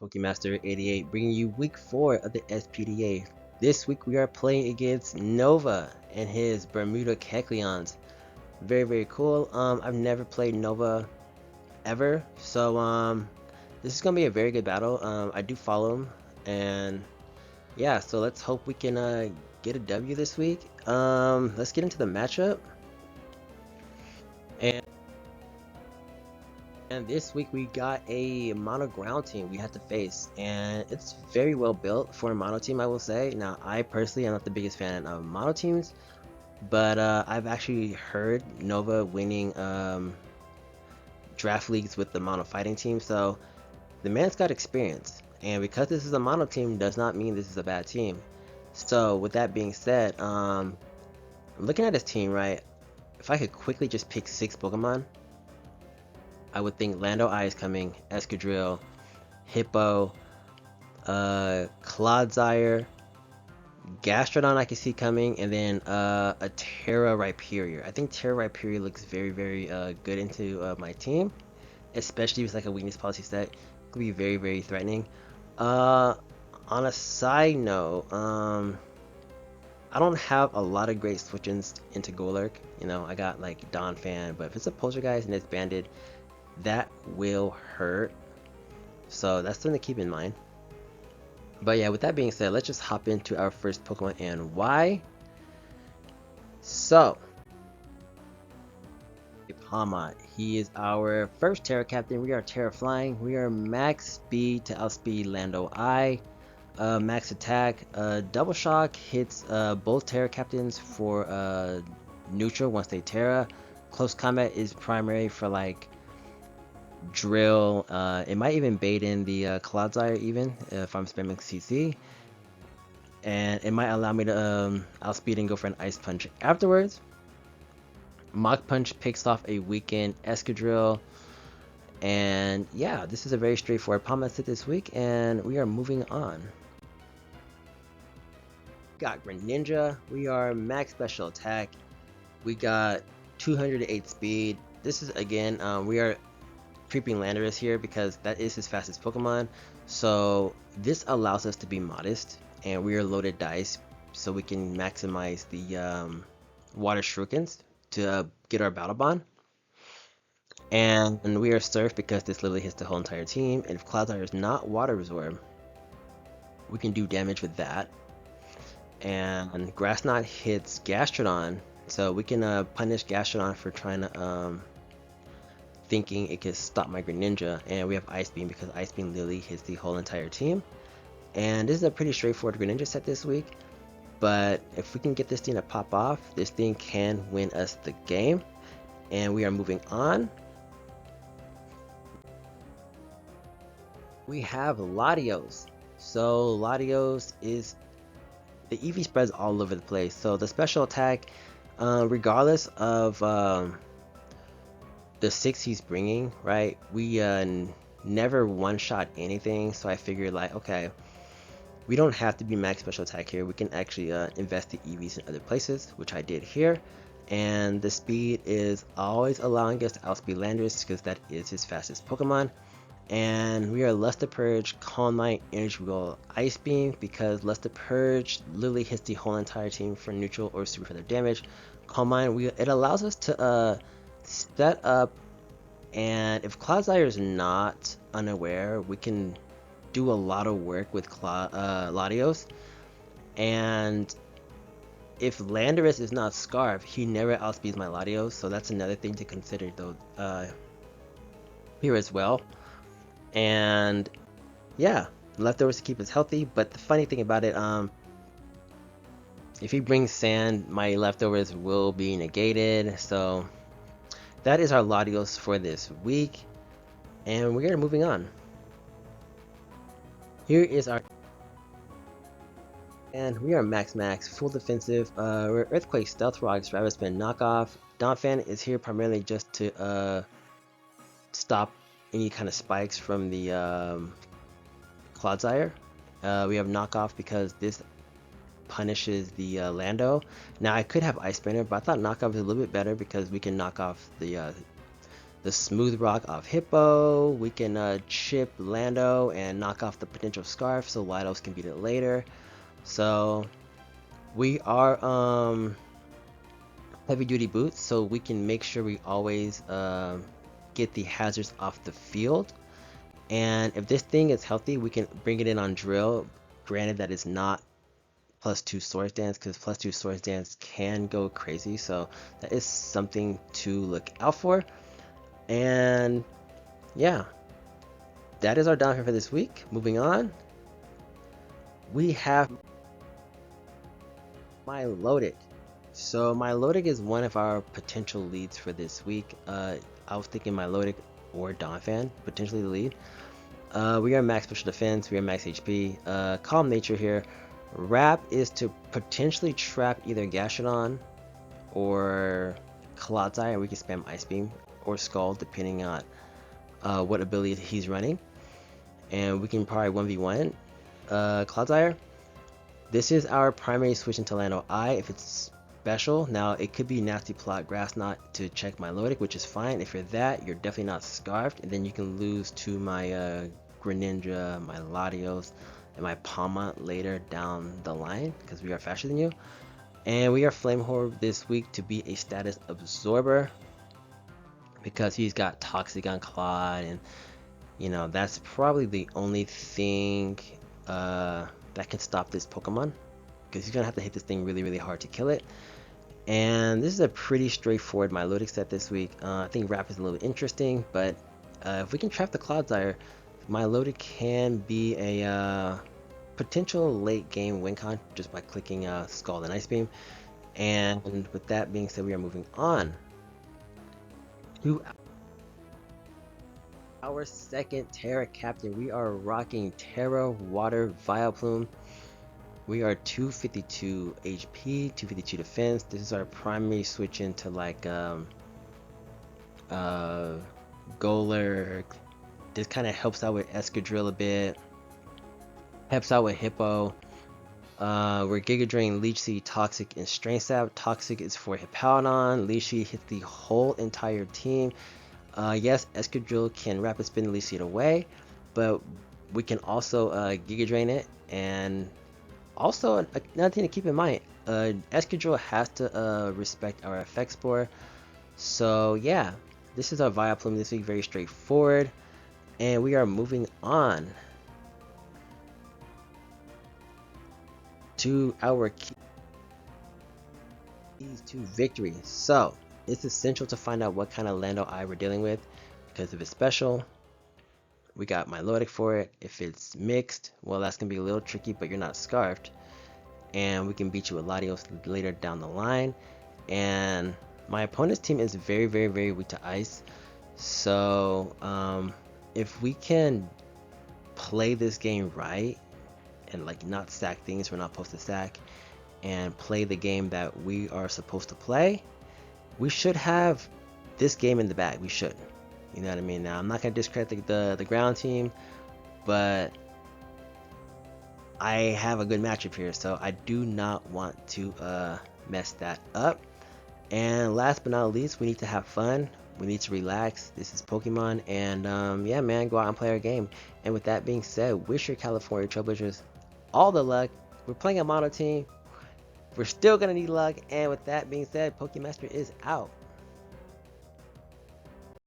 Pokemaster 88, bringing you week 4 of the SPDA. This week we are playing against Nova and his Bermuda Kecleons. Very cool. I've never played Nova ever, so this is gonna be a very good battle. I do follow him, and yeah, so let's hope we can get a W this week. Let's get into the matchup. And And this week we got a mono ground team we had to face, and it's very well built for a mono team, I will say. Now, I personally am not the biggest fan of mono teams, but I've actually heard Nova winning draft leagues with the mono fighting team, so the man's got experience. And because this is a mono team does not mean this is a bad team. So with that being said, looking at his team, right, if I could quickly just pick 6 Pokemon, I would think Lando Eye is coming, Escadrille, Hippo, Clodsire, Gastrodon I can see coming, and then a Terra Rhyperior. I think Terra Rhyperior looks very good into my team, especially if it's like a weakness policy set. It could be very threatening. On a side note, I don't have a lot of great switch-ins into Golurk. You know, I got like Don Fan, but if it's a Poltergeist and it's banded, that will hurt. So that's something to keep in mind. But yeah, with that being said, let's just hop into our first Pokemon and why. So, Pama, he is our first Terra Captain. We are Terra Flying. We are max speed to outspeed Lando Eye. Max attack. Double Shock hits both Terra Captains for neutral once they Terra. Close combat is primary for like drill. It might even bait in the Clodsire even if I'm spamming CC, and it might allow me to outspeed and go for an Ice Punch afterwards. Mach Punch picks off a weakened Escadrille, and yeah, this is a very straightforward Palma set this week, and we are moving on. Got Greninja. We are max special attack. We got 208 speed. This is again, we are creeping Landorus here because that is his fastest Pokemon, so this allows us to be modest, and we are loaded dice, so we can maximize the water shurikens to get our battle bond. And we are surf because this literally hits the whole entire team, and if Cloudfire is not water absorb, we can do damage with that. And Grass Knot hits Gastrodon, so we can punish Gastrodon for trying to thinking it could stop my Greninja, and we have Ice Beam because Ice Beam literally hits the whole entire team. And this is a pretty straightforward Greninja set this week, but if we can get this thing to pop off, this thing can win us the game. And we are moving on. We have Latios. So Latios is, the EV spreads all over the place, so the special attack, regardless of the 6 he's bringing, right, we never one-shot anything, so I figured like, okay, we don't have to be max special attack here, we can actually invest the EVs in other places, which I did here. And the speed is always allowing us to outspeed Landorus because that is his fastest Pokemon. And we are Luster Purge, Calm Mind, Energy Roll, Ice Beam because Luster Purge literally hits the whole entire team for neutral or super feather damage. Calm Mind, it allows us to set up, and if Clodsire is not unaware, we can do a lot of work with Latios. And if Landorus is not Scarf, he never outspeeds my Latios, so that's another thing to consider though here as well. And yeah, leftovers to keep us healthy, but the funny thing about it, if he brings sand, my leftovers will be negated. So that is our Latios for this week, and we're moving on. Here is our, and we are max full defensive. We're Earthquake, Stealth Rock, Rapid Spin, Knockoff. Donphan is here primarily just to stop any kind of spikes from the Clodsire. We have Knockoff because this punishes the Lando. Now I could have Ice Spinner, but I thought Knockoff is a little bit better because we can knock off the the smooth rock off Hippo. We can chip Lando and knock off the potential scarf so Lidos can beat it later. So we are heavy duty boots, so we can make sure we always get the hazards off the field. And if this thing is healthy, we can bring it in on drill. Granted that it's not +2 sword dance, because +2 sword dance can go crazy, so that is something to look out for. And yeah, that is our downfall for this week. Moving on, we have Milotic. So Milotic is one of our potential leads for this week. I was thinking Milotic or Donphan, potentially the lead. We are max special defense, we are max HP. Calm nature here. Wrap is to potentially trap either Gashadon or Clodsire, and we can spam Ice Beam or Skull depending on what ability he's running. And we can probably 1v1 Clodsire. This is our primary switch into Lando I if it's special. Now it could be Nasty Plot Grass Knot to check Milotic, which is fine. If you're that, you're definitely not scarfed, and then you can lose to my Greninja, my Latios, and my Palmont later down the line because we are faster than you. And we are Flame Orb this week to be a status absorber because he's got Toxic on Claude, and you know that's probably the only thing that can stop this Pokemon, because he's gonna have to hit this thing really hard to kill it. And this is a pretty straightforward Milotic set this week. I think Wrap is a little interesting, but if we can trap the Clodsire, Milotic can be a potential late game win con just by clicking Scald and Ice Beam. And with that being said, we are moving on to our second Terra Captain. We are rocking Terra Water Vileplume. We are 252 HP, 252 defense. This is our primary switch into like Golurk. This kind of helps out with Escadrille a bit. Helps out with Hippo. We're Giga Drain, Leech Seed, Toxic, and Strain Sap. Toxic is for Hippowdon. Leech Seed hits the whole entire team. Yes, Escadrille can Rapid Spin Leech Seed away, but we can also Giga Drain it. And also, another thing to keep in mind, Escadrille has to respect our effect spore. So yeah, this is our Vileplume this week, very straightforward. And we are moving on to our keys to victory. So it's essential to find out what kind of Lando I we're dealing with, because if it's special, we got Milotic for it. If it's mixed, well, that's gonna be a little tricky, but you're not scarfed, and we can beat you with Latios later down the line. And my opponent's team is very weak to ice, so if we can play this game right and like not stack things we're not supposed to stack and play the game that we are supposed to play, we should have this game in the bag. We should, you know what I mean? Now I'm not gonna discredit the ground team, but I have a good matchup here, so I do not want to mess that up. And last but not least, we need to have fun. We need to relax. This is Pokemon, and yeah, man, go out and play our game. And with that being said, wish your California Trailblazers all the luck. We're playing a mono team. We're still gonna need luck. And with that being said, Pokemaster is out.